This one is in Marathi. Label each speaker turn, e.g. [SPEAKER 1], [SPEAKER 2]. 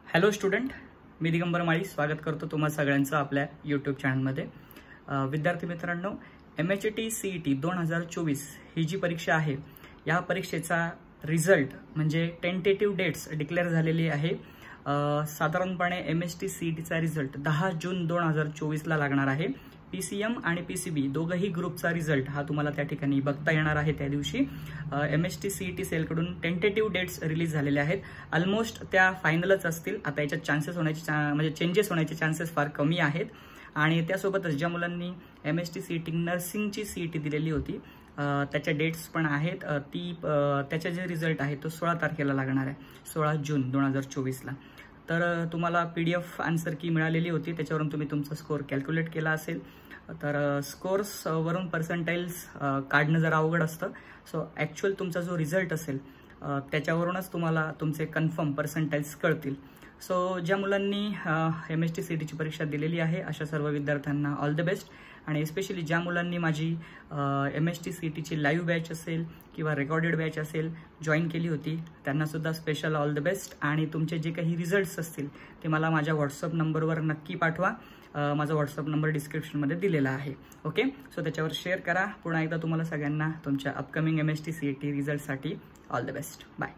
[SPEAKER 1] हॅलो स्टुडंट, मी दिगंबर माळी स्वागत करतो तुम्हा सगळ्यांचं आपल्या यूट्यूब चॅनलमध्ये। विद्यार्थी मित्रांनो, MHT CET 2024 ही जी परीक्षा आहे, या परीक्षेचा रिझल्ट म्हणजे टेंटेटिव्ह डेट्स डिक्लेअर झालेली आहे। साधारणपणे MHT CETचा रिझल्ट 10 जून 2024 ला लागणार आहे। PCM आणि PCB दोघही ग्रुपचा रिझल्ट हा तुम्हाला त्या ठिकाणी बघता येणार आहे। त्या दिवशी MHT CET सेलकडून टेंटेटिव्ह डेट्स रिलीज झालेले आहेत। ऑलमोस्ट त्या फायनलच असतील। आता याच्यात चान्सेस होण्याचे म्हणजे चेंजेस होण्याचे चान्सेस फार कमी आहेत। आणि त्यासोबतच ज्या मुलांनी MHT CET नर्सिंगची CET दिलेली होती त्याच्या डेट्स पण आहेत। त्याचा जे रिझल्ट आहे तो 16 तारखेला लागणार आहे, 16 जून 2024 ला। तर तुम्हाला PDF आन्सर की मिळालेली होती, त्याच्यावरून तुम्ही तुमचा स्कोर कॅल्क्युलेट केला असेल। तर स्कोर्स वरून पर्सेंटाइल्स काढणं जरा अवघड असतं। सो ॲक्च्युअल तुमचा जो रिझल्ट असेल त्याच्यावरूनच तुम्हाला तुमचे कन्फर्म पर्सेंटाइल्स कळतील। सो ज्या मुलांनी MHT CETची परीक्षा दिलेली आहे अशा सर्व विद्यार्थ्यांना ऑल द बेस्ट। आणि स्पेशली ज्या मुलांनी माझी MHT CETची लाईव्ह बॅच असेल किंवा रेकॉर्डेड बॅच असेल जॉईन केली होती त्यांना सुद्धा स्पेशल ऑल द बेस्ट। आणि तुमचे जे काही रिझल्ट्स असतील ते मला माझ्या व्हॉट्सअप नंबरवर नक्की पाठवा। माझा व्हॉट्सअप नंबर डिस्क्रिप्शनमध्ये दिलेला आहे। ओके, सो त्याच्यावर शेअर करा। पुन्हा एकदा तुम्हाला सगळ्यांना तुमच्या अपकमिंग MHT CET रिझल्टसाठी ऑल द बेस्ट। बाय।